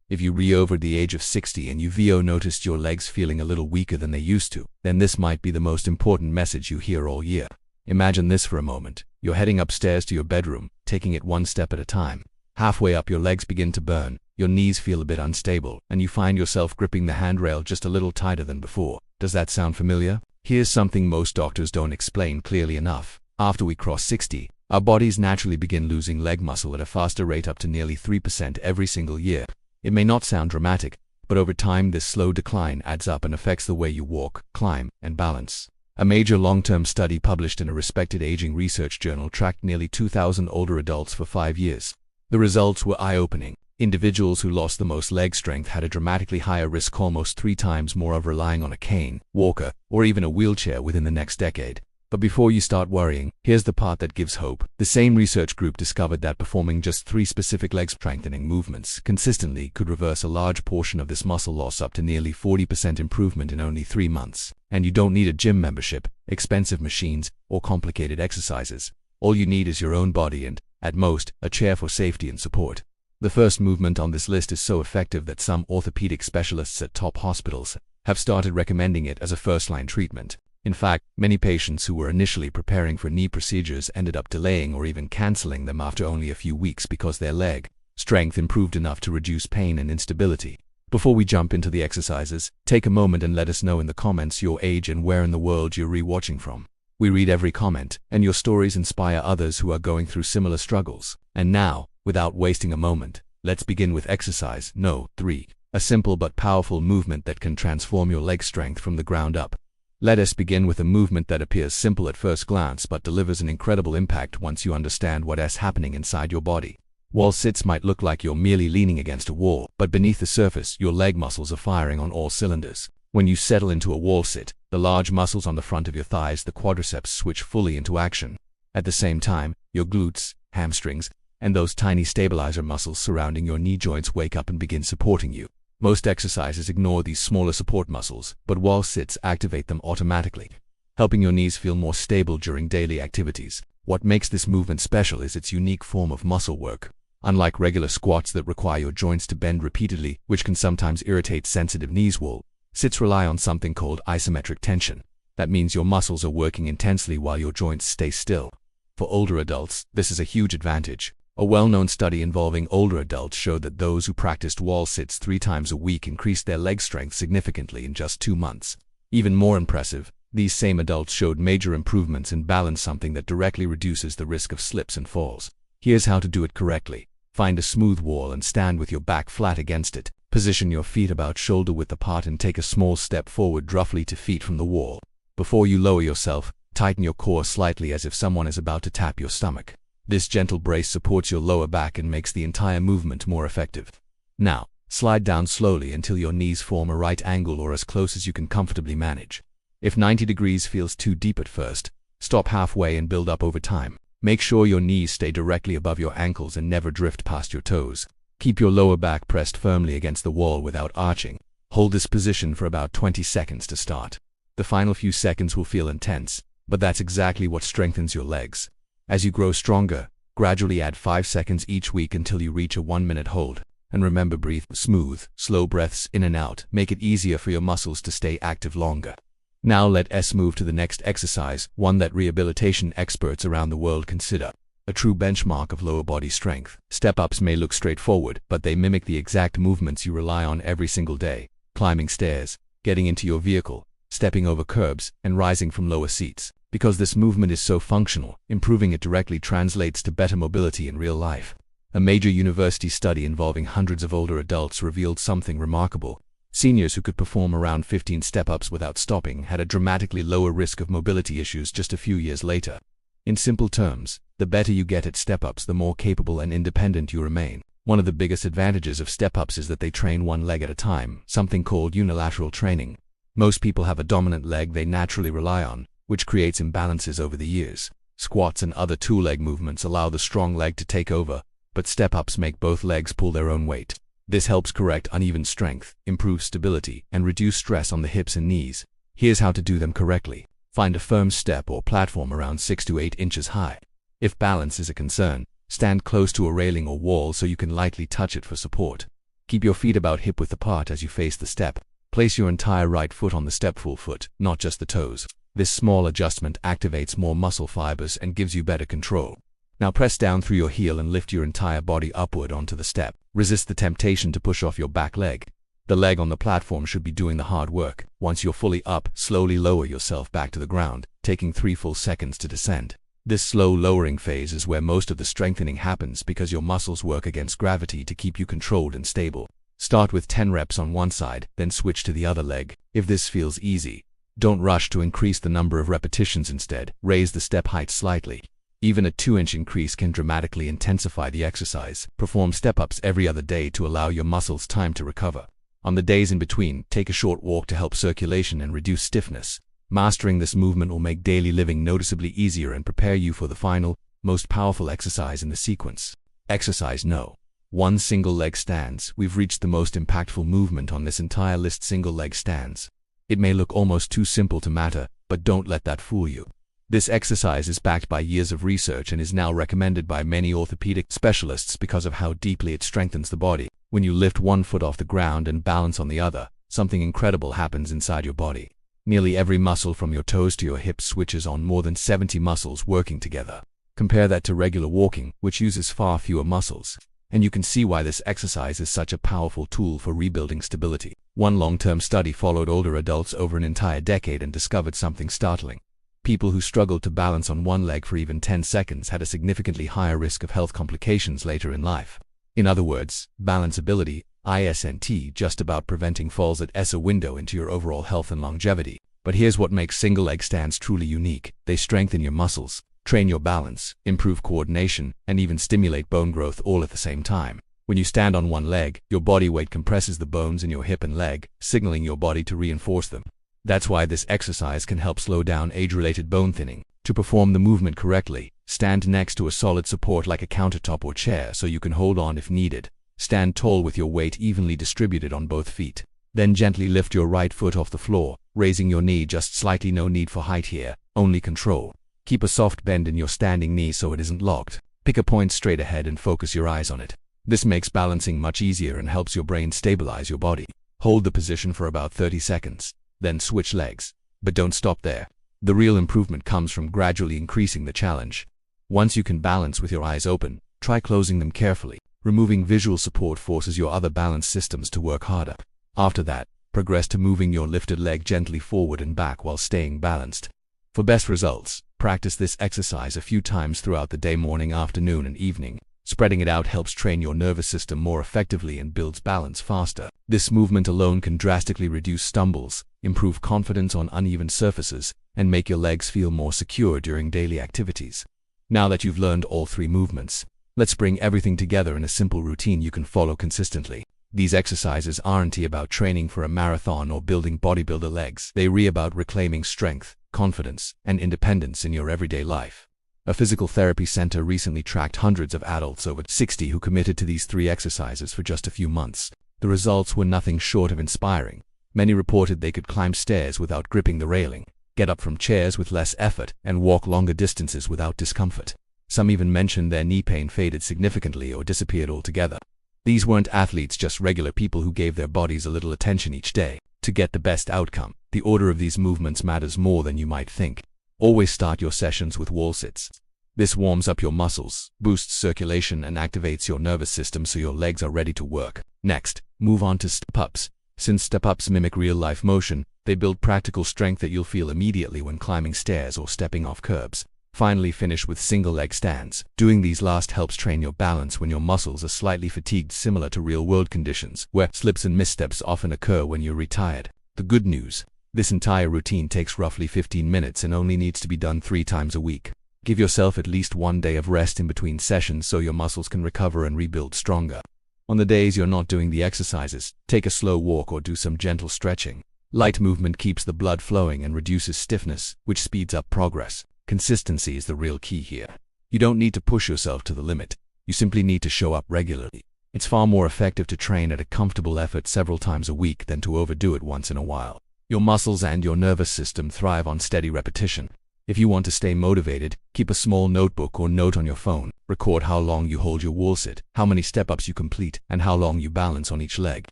If you re over the age of 60 and you've noticed your legs feeling a little weaker than they used to, then this might be the most important message you hear all year. Imagine this for a moment. You're heading upstairs to your bedroom, taking it one step at a time. Halfway up, your legs begin to burn, your knees feel a bit unstable, and you find yourself gripping the handrail just a little tighter than before. Does that sound familiar? Here's something most doctors don't explain clearly enough. After we cross 60, our bodies naturally begin losing leg muscle at a faster rate, up to nearly 3% every single year. It may not sound dramatic, but over time this slow decline adds up and affects the way you walk, climb, and balance. A major long-term study published in a respected aging research journal tracked nearly 2,000 older adults for 5 years. The results were eye-opening. Individuals who lost the most leg strength had a dramatically higher risk, almost 3 times more, of relying on a cane, walker, or even a wheelchair within the next decade. But before you start worrying, here's the part that gives hope. The same research group discovered that performing just 3 specific leg strengthening movements consistently could reverse a large portion of this muscle loss, up to nearly 40% improvement in only 3 months. And you don't need a gym membership, expensive machines, or complicated exercises. All you need is your own body and, at most, a chair for safety and support. The first movement on this list is so effective that some orthopedic specialists at top hospitals have started recommending it as a first-line treatment. In fact, many patients who were initially preparing for knee procedures ended up delaying or even canceling them after only a few weeks because their leg strength improved enough to reduce pain and instability. Before we jump into the exercises, take a moment and let us know in the comments your age and where in the world you're re-watching from. We read every comment, and your stories inspire others who are going through similar struggles. And now, without wasting a moment, let's begin with exercise No. 3, a simple but powerful movement that can transform your leg strength from the ground up. Let us begin with a movement that appears simple at first glance but delivers an incredible impact once you understand what's happening inside your body. Wall sits might look like you're merely leaning against a wall, but beneath the surface, your leg muscles are firing on all cylinders. When you settle into a wall sit, the large muscles on the front of your thighs, the quadriceps, switch fully into action. At the same time, your glutes, hamstrings, and those tiny stabilizer muscles surrounding your knee joints wake up and begin supporting you. Most exercises ignore these smaller support muscles, but wall sits activate them automatically, helping your knees feel more stable during daily activities. What makes this movement special is its unique form of muscle work. Unlike regular squats that require your joints to bend repeatedly, which can sometimes irritate sensitive knees, wall sits rely on something called isometric tension. That means your muscles are working intensely while your joints stay still. For older adults, this is a huge advantage. A well-known study involving older adults showed that those who practiced wall sits 3 times a week increased their leg strength significantly in just 2 months. Even more impressive, these same adults showed major improvements in balance, something that directly reduces the risk of slips and falls. Here's how to do it correctly. Find a smooth wall and stand with your back flat against it. Position your feet about shoulder width apart and take a small step forward roughly 2 feet from the wall. Before you lower yourself, tighten your core slightly as if someone is about to tap your stomach. This gentle brace supports your lower back and makes the entire movement more effective. Now, slide down slowly until your knees form a right angle or as close as you can comfortably manage. If 90 degrees feels too deep at first, stop halfway and build up over time. Make sure your knees stay directly above your ankles and never drift past your toes. Keep your lower back pressed firmly against the wall without arching. Hold this position for about 20 seconds to start. The final few seconds will feel intense, but that's exactly what strengthens your legs. As you grow stronger, gradually add 5 seconds each week until you reach a 1-minute hold. And remember, breathe smooth, slow breaths in and out. Make it easier for your muscles to stay active longer. Now let us move to the next exercise, one that rehabilitation experts around the world consider a true benchmark of lower body strength. Step-ups may look straightforward, but they mimic the exact movements you rely on every single day. Climbing stairs, getting into your vehicle, stepping over curbs, and rising from lower seats. Because this movement is so functional, improving it directly translates to better mobility in real life. A major university study involving hundreds of older adults revealed something remarkable. Seniors who could perform around 15 step-ups without stopping had a dramatically lower risk of mobility issues just a few years later. In simple terms, the better you get at step-ups, the more capable and independent you remain. One of the biggest advantages of step-ups is that they train one leg at a time, something called unilateral training. Most people have a dominant leg they naturally rely on, which creates imbalances over the years. Squats and other two-leg movements allow the strong leg to take over, but step-ups make both legs pull their own weight. This helps correct uneven strength, improve stability, and reduce stress on the hips and knees. Here's how to do them correctly. Find a firm step or platform around 6 to 8 inches high. If balance is a concern, stand close to a railing or wall so you can lightly touch it for support. Keep your feet about hip-width apart as you face the step. Place your entire right foot on the step, full foot, not just the toes. This small adjustment activates more muscle fibers and gives you better control. Now press down through your heel and lift your entire body upward onto the step. Resist the temptation to push off your back leg. The leg on the platform should be doing the hard work. Once you're fully up, slowly lower yourself back to the ground, taking 3 full seconds to descend. This slow lowering phase is where most of the strengthening happens because your muscles work against gravity to keep you controlled and stable. Start with 10 reps on one side, then switch to the other leg. If this feels easy, don't rush to increase the number of repetitions. Instead, raise the step height slightly. Even a 2-inch increase can dramatically intensify the exercise. Perform step-ups every other day to allow your muscles time to recover. On the days in between, take a short walk to help circulation and reduce stiffness. Mastering this movement will make daily living noticeably easier and prepare you for the final, most powerful exercise in the sequence. Exercise No. 1. Single leg stands. We've reached the most impactful movement on this entire list: single leg stands. It may look almost too simple to matter, but don't let that fool you. This exercise is backed by years of research and is now recommended by many orthopedic specialists because of how deeply it strengthens the body. When you lift one foot off the ground and balance on the other, something incredible happens inside your body. Nearly every muscle from your toes to your hips switches on, more than 70 muscles working together. Compare that to regular walking, which uses far fewer muscles. And you can see why this exercise is such a powerful tool for rebuilding stability. One long-term study followed older adults over an entire decade and discovered something startling. People who struggled to balance on one leg for even 10 seconds had a significantly higher risk of health complications later in life. In other words, balanceability, ISNT, just about preventing falls as a window into your overall health and longevity. But here's what makes single leg stands truly unique. They strengthen your muscles, train your balance, improve coordination, and even stimulate bone growth all at the same time. When you stand on one leg, your body weight compresses the bones in your hip and leg, signaling your body to reinforce them. That's why this exercise can help slow down age-related bone thinning. To perform the movement correctly, stand next to a solid support like a countertop or chair so you can hold on if needed. Stand tall with your weight evenly distributed on both feet. Then gently lift your right foot off the floor, raising your knee just slightly. No need for height here, only control. Keep a soft bend in your standing knee so it isn't locked. Pick a point straight ahead and focus your eyes on it. This makes balancing much easier and helps your brain stabilize your body. Hold the position for about 30 seconds, then switch legs. But don't stop there. The real improvement comes from gradually increasing the challenge. Once you can balance with your eyes open, try closing them carefully. Removing visual support forces your other balance systems to work harder. After that, progress to moving your lifted leg gently forward and back while staying balanced. For best results, practice this exercise a few times throughout the day: morning, afternoon, and evening. Spreading it out helps train your nervous system more effectively and builds balance faster. This movement alone can drastically reduce stumbles, improve confidence on uneven surfaces, and make your legs feel more secure during daily activities. Now that you've learned all 3 movements, let's bring everything together in a simple routine you can follow consistently. These exercises aren't about training for a marathon or building bodybuilder legs. They're about reclaiming strength, confidence, and independence in your everyday life. A physical therapy center recently tracked hundreds of adults over 60 who committed to these 3 exercises for just a few months. The results were nothing short of inspiring. Many reported they could climb stairs without gripping the railing, get up from chairs with less effort, and walk longer distances without discomfort. Some even mentioned their knee pain faded significantly or disappeared altogether. These weren't athletes, just regular people who gave their bodies a little attention each day. To get the best outcome, the order of these movements matters more than you might think. Always start your sessions with wall sits. This warms up your muscles, boosts circulation, and activates your nervous system so your legs are ready to work. Next, move on to step-ups. Since step-ups mimic real-life motion, they build practical strength that you'll feel immediately when climbing stairs or stepping off curbs. Finally, finish with single-leg stands. Doing these last helps train your balance when your muscles are slightly fatigued, similar to real-world conditions, where slips and missteps often occur when you're retired. The good news: this entire routine takes roughly 15 minutes and only needs to be done 3 times a week. Give yourself at least 1 day of rest in between sessions so your muscles can recover and rebuild stronger. On the days you're not doing the exercises, take a slow walk or do some gentle stretching. Light movement keeps the blood flowing and reduces stiffness, which speeds up progress. Consistency is the real key here. You don't need to push yourself to the limit. You simply need to show up regularly. It's far more effective to train at a comfortable effort several times a week than to overdo it once in a while. Your muscles and your nervous system thrive on steady repetition. If you want to stay motivated, keep a small notebook or note on your phone. Record how long you hold your wall sit, how many step-ups you complete, and how long you balance on each leg.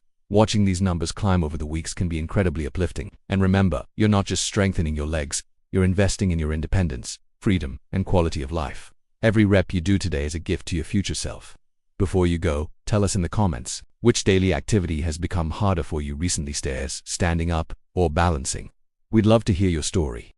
Watching these numbers climb over the weeks can be incredibly uplifting. And remember, you're not just strengthening your legs, you're investing in your independence, freedom, and quality of life. Every rep you do today is a gift to your future self. Before you go, tell us in the comments, which daily activity has become harder for you recently: stairs, standing up, or balancing? We'd love to hear your story.